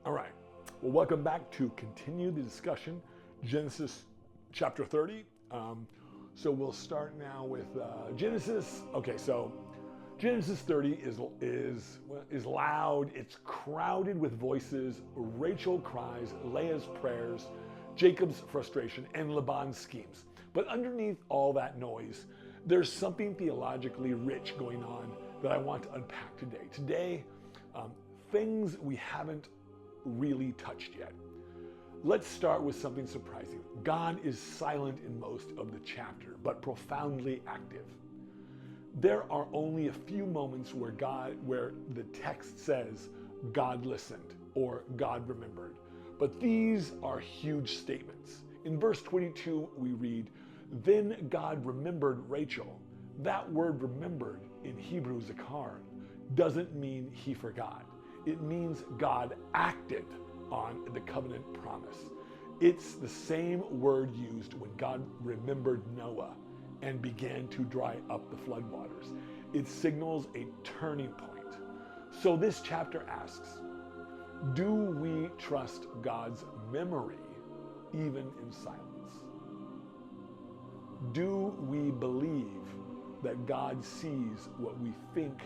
All right. Well, welcome back to continue the discussion, Genesis chapter 30. So we'll start now with Genesis. Okay, so Genesis 30 is loud. It's crowded with voices. Rachel cries, Leah's prayers, Jacob's frustration, and Laban's schemes. But underneath all that noise, there's something theologically rich going on that I want to unpack today. Today, things we haven't really touched yet. Let's start with something surprising. God is silent in most of the chapter, but profoundly active. There are only a few moments where the text says God listened or God remembered, but these are huge statements. In verse 22, we read, "Then God remembered Rachel." That word remembered in Hebrew, zakar, doesn't mean he forgot. It means God acted on the covenant promise. It's the same word used when God remembered Noah and began to dry up the floodwaters. It signals a turning point. So this chapter asks, do we trust God's memory even in silence? Do we believe that God sees what we think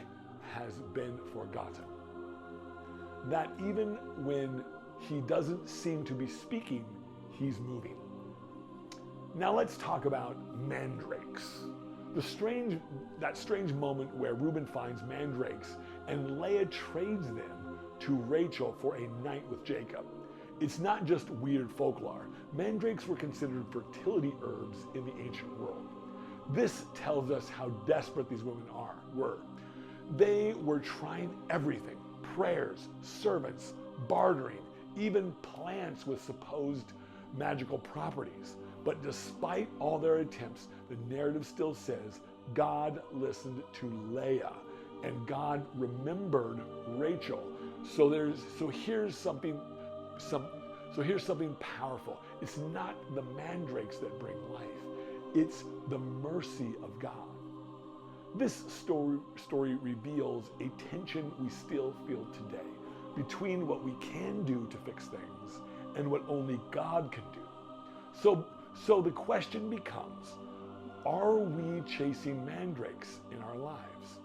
has been forgotten? That even when he doesn't seem to be speaking, he's moving. Now let's talk about mandrakes. That strange moment where Reuben finds mandrakes and Leah trades them to Rachel for a night with Jacob. It's not just weird folklore. Mandrakes were considered fertility herbs in the ancient world. This tells us how desperate these women were. They were trying everything: prayers, servants, bartering, even plants with supposed magical properties. But despite all their attempts, the narrative still says God listened to Leah and God remembered Rachel. So here's something powerful. It's not the mandrakes that bring life. It's the mercy of God. This story reveals a tension we still feel today between what we can do to fix things and what only God can do. So the question becomes, are we chasing mandrakes in our lives,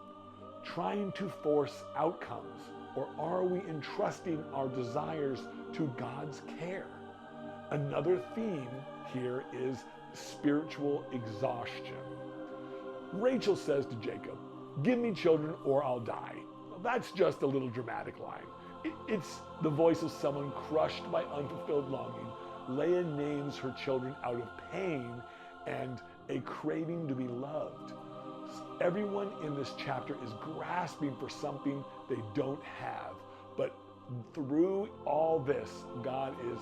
trying to force outcomes, or are we entrusting our desires to God's care? Another theme here is spiritual exhaustion. Rachel says to Jacob, "Give me children or I'll die." Well, that's just a little dramatic line. It's the voice of someone crushed by unfulfilled longing. Leah names her children out of pain and a craving to be loved. Everyone in this chapter is grasping for something they don't have, but through all this, God is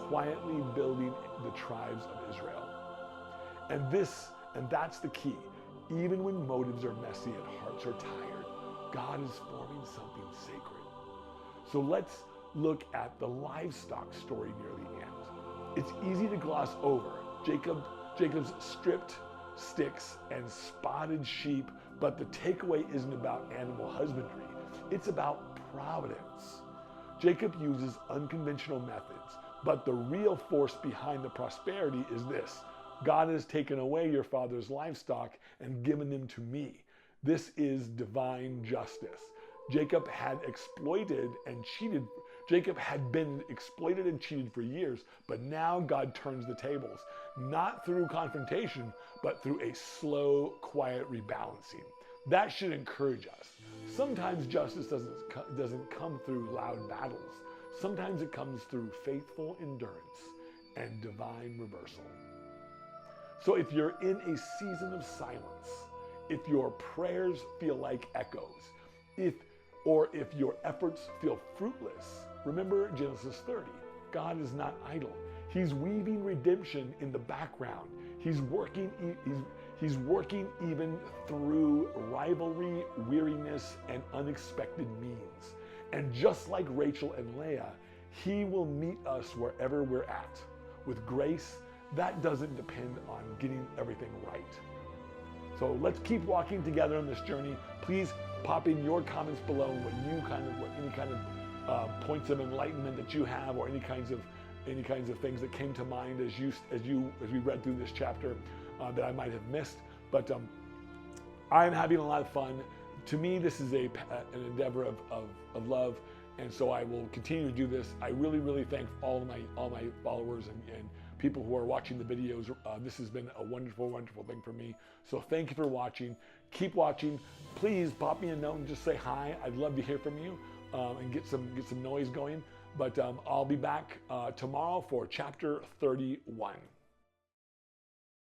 quietly building the tribes of Israel. And that's the key. Even when motives are messy and hearts are tired, God is forming something sacred. So let's look at the livestock story near the end. It's easy to gloss over Jacob's stripped sticks and spotted sheep, but the takeaway isn't about animal husbandry. It's about providence. Jacob uses unconventional methods, but the real force behind the prosperity is this: God has taken away your father's livestock and given them to me. This is divine justice. Jacob had been exploited and cheated for years, but now God turns the tables, not through confrontation, but through a slow, quiet rebalancing. That should encourage us. Sometimes justice doesn't come through loud battles. Sometimes it comes through faithful endurance and divine reversal. So if you're in a season of silence, if your prayers feel like echoes, if your efforts feel fruitless, remember Genesis 30. God is not idle. He's weaving redemption in the background. He's working even through rivalry, weariness, and unexpected means. And just like Rachel and Leah, he will meet us wherever we're at. With grace, that doesn't depend on getting everything right. So let's keep walking together on this journey. Please pop in your comments below what any kind of points of enlightenment that you have, or any kinds of things that came to mind as we read through this chapter that I might have missed. But I'm having a lot of fun. To me, this is an endeavor of love, and so I will continue to do this. I really thank all my followers and people who are watching the videos. This has been a wonderful thing for me. So thank you for watching. Keep watching. Please pop me a note and just say hi. I'd love to hear from you and get some noise going. But I'll be back tomorrow for chapter 31.